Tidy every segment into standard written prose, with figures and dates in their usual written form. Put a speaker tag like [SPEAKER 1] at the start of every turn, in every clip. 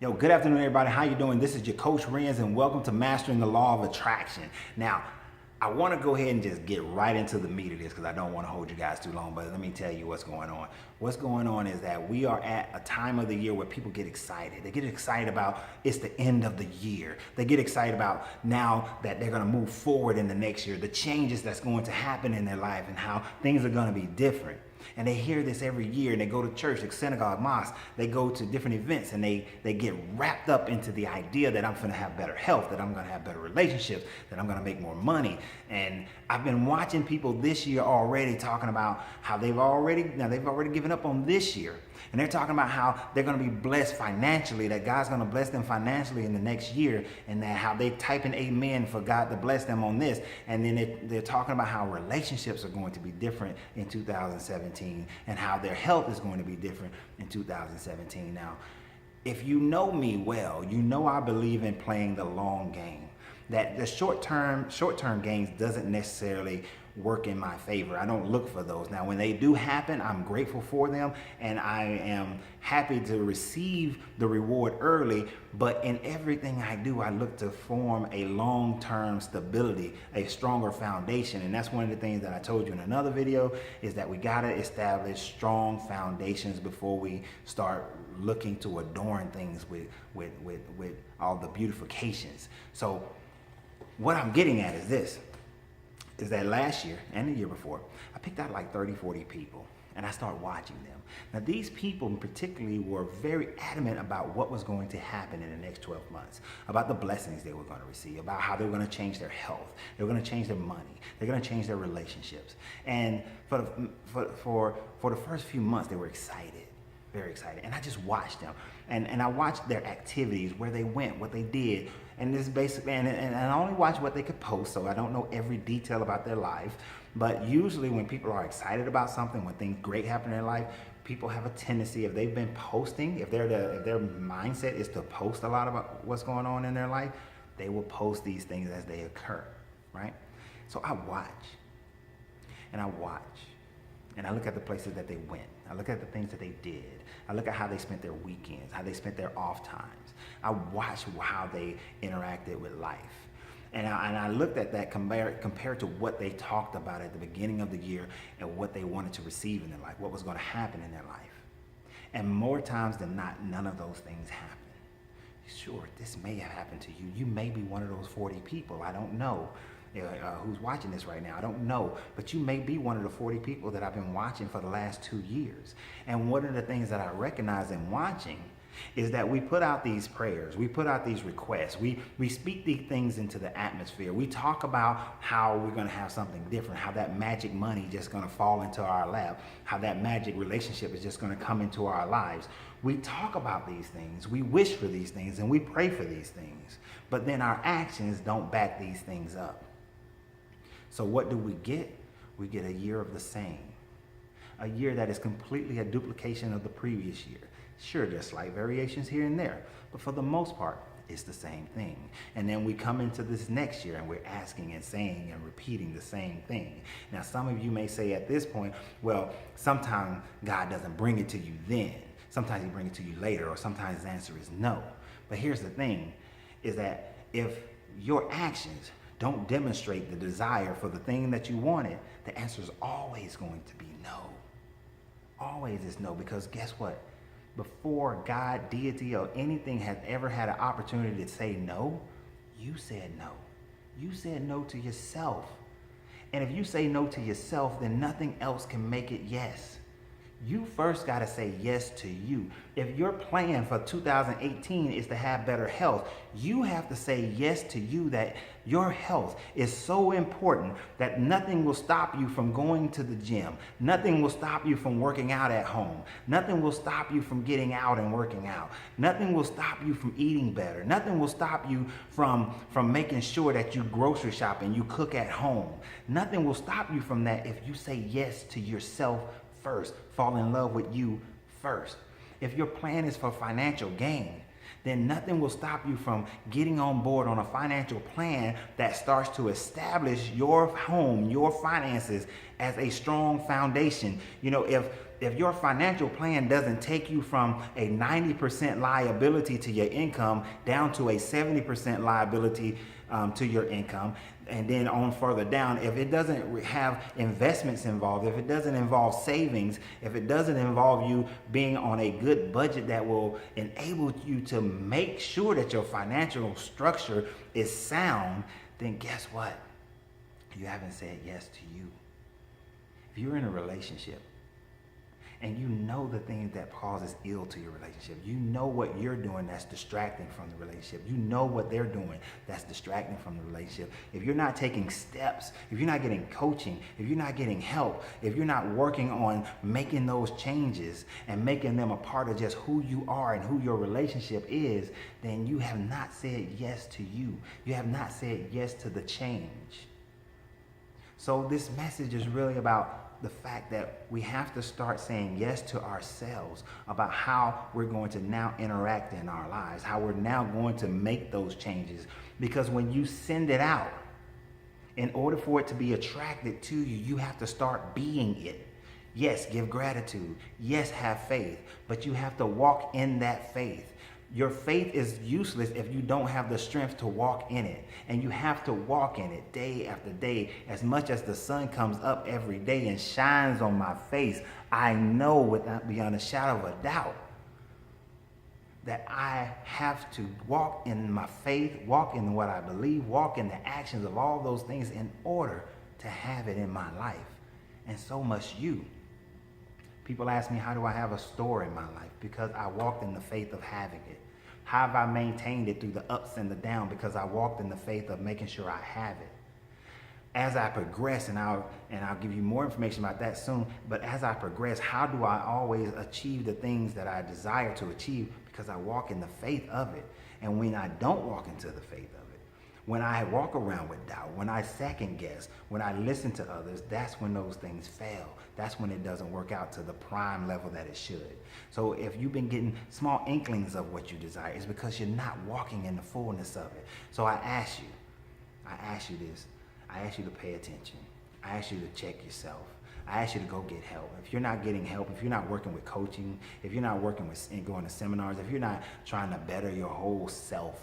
[SPEAKER 1] Yo, good afternoon, everybody. How you doing? This is your coach Renz, and welcome to Mastering the Law of Attraction. Now, I want to go ahead and just get right into the meat of this because I don't want to hold you guys too long, but let me tell you what's going on. What's going on is that we are at a time of the year where people get excited. They get excited about it's the end of the year. They get excited about now that they're going to move forward in the next year, the changes that's going to happen in their life and how things are going to be different. And they hear this every year, and they go to church, like synagogue, mosque, they go to different events, and they get wrapped up into the idea that I'm going to have better health, that I'm going to have better relationships, that I'm going to make more money. And I've been watching people this year already talking about how they've already given up on this year. And they're talking about how they're going to be blessed financially, that God's going to bless them financially in the next year, and that how they type in amen for God to bless them on this. And then they're talking about how relationships are going to be different in 2017 and how their health is going to be different in 2017. Now, if you know me well, you know I believe in playing the long game. That the short-term gains doesn't necessarily work in my favor. I don't look for those. Now, when they do happen, I'm grateful for them, and I am happy to receive the reward early. But in everything I do, I look to form a long-term stability, a stronger foundation. And that's one of the things that I told you in another video, is that we got to establish strong foundations before we start looking to adorn things with all the beautifications. So what I'm getting at is this, is that last year and the year before, I picked out like 30, 40 people, and I started watching them. Now, these people particularly were very adamant about what was going to happen in the next 12 months, about the blessings they were going to receive, about how they were going to change their health, they were going to change their money, they're going to change their relationships. And for the first few months, they were excited. Very excited. And I just watched them. And I watched their activities, where they went, what they did. And this basically, and I only watched what they could post, so I don't know every detail about their life. But usually when people are excited about something, when things great happen in their life, people have a tendency, if they've been posting, if their mindset is to post a lot about what's going on in their life, they will post these things as they occur, right? So I watch, and I look at the places that they went. I look at the things that they did. I look at how they spent their weekends, how they spent their off times. I watched how they interacted with life. And I looked at that compared to what they talked about at the beginning of the year and what they wanted to receive in their life, what was going to happen in their life. And more times than not, none of those things happen. Sure, this may have happened to you. You may be one of those 40 people. I don't know. Who's watching this right now. I don't know, but you may be one of the 40 people that I've been watching for the last 2 years. And one of the things that I recognize in watching is that we put out these prayers, we put out these requests, we speak these things into the atmosphere. We talk about how we're going to have something different, how that magic money just going to fall into our lap, how that magic relationship is just going to come into our lives. We talk about these things, we wish for these things, and we pray for these things, but then our actions don't back these things up. So what do we get? We get a year of the same. A year that is completely a duplication of the previous year. Sure, there's slight variations here and there, but for the most part, it's the same thing. And then we come into this next year and we're asking and saying and repeating the same thing. Now, some of you may say at this point, well, sometimes God doesn't bring it to you then. Sometimes he brings it to you later, or sometimes the answer is no. But here's the thing, is that if your actions don't demonstrate the desire for the thing that you wanted, the answer is always going to be no. Always is no, because guess what? Before God, deity, or anything has ever had an opportunity to say no, you said no. You said no to yourself. And if you say no to yourself, then nothing else can make it yes. You first got to say yes to you. If your plan for 2018 is to have better health, you have to say yes to you, that your health is so important that nothing will stop you from going to the gym. Nothing will stop you from working out at home. Nothing will stop you from getting out and working out. Nothing will stop you from eating better. Nothing will stop you from making sure that you grocery shop and you cook at home. Nothing will stop you from that if you say yes to yourself first. Fall in love with you first. If your plan is for financial gain, then nothing will stop you from getting on board on a financial plan that starts to establish your home, your finances as a strong foundation. You know, if if your financial plan doesn't take you from a 90% liability to your income down to a 70% liability to your income, and then on further down, if it doesn't have investments involved, if it doesn't involve savings, if it doesn't involve you being on a good budget that will enable you to make sure that your financial structure is sound, then guess what? You haven't said yes to you. If you're in a relationship and you know the things that causes ill to your relationship, you know what you're doing that's distracting from the relationship, you know what they're doing that's distracting from the relationship, if you're not taking steps, if you're not getting coaching, if you're not getting help, if you're not working on making those changes and making them a part of just who you are and who your relationship is, then you have not said yes to you. You have not said yes to the change. So this message is really about the fact that we have to start saying yes to ourselves about how we're going to now interact in our lives, how we're now going to make those changes. Because when you send it out, in order for it to be attracted to you, you have to start being it. Yes, give gratitude. Yes, have faith. But you have to walk in that faith. Your faith is useless if you don't have the strength to walk in it. And you have to walk in it day after day. As much as the sun comes up every day and shines on my face, I know without beyond a shadow of a doubt that I have to walk in my faith, walk in what I believe, walk in the actions of all those things in order to have it in my life. And so must you. People ask me, how do I have a store in my life? Because I walked in the faith of having it. How have I maintained it through the ups and the downs? Because I walked in the faith of making sure I have it. As I progress, and I'll give you more information about that soon, but as I progress, how do I always achieve the things that I desire to achieve? Because I walk in the faith of it. And when I don't walk into the faith of it, when I walk around with doubt, when I second guess, when I listen to others, that's when those things fail. That's when it doesn't work out to the prime level that it should. So if you've been getting small inklings of what you desire, it's because you're not walking in the fullness of it. So I ask you this. I ask you to pay attention. I ask you to check yourself. I ask you to go get help. If you're not getting help, if you're not working with coaching, if you're not working with and going to seminars, if you're not trying to better your whole self,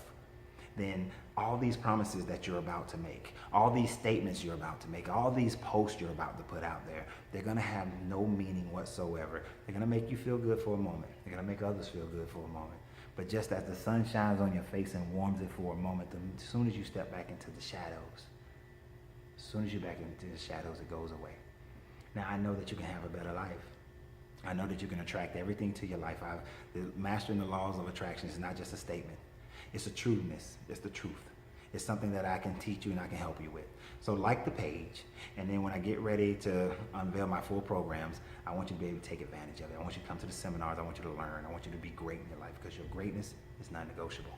[SPEAKER 1] then all these promises that you're about to make, all these statements you're about to make, all these posts you're about to put out there, they're going to have no meaning whatsoever. They're going to make you feel good for a moment. They're going to make others feel good for a moment. But just as the sun shines on your face and warms it for a moment, as soon as you step back into the shadows, as soon as you're back into the shadows, it goes away. Now, I know that you can have a better life. I know that you can attract everything to your life. Mastering the laws of attraction is not just a statement. It's a trueness. It's the truth. It's something that I can teach you and I can help you with. So like the page, and then when I get ready to unveil my full programs, I want you to be able to take advantage of it. I want you to come to the seminars. I want you to learn. I want you to be great in your life because your greatness is non-negotiable.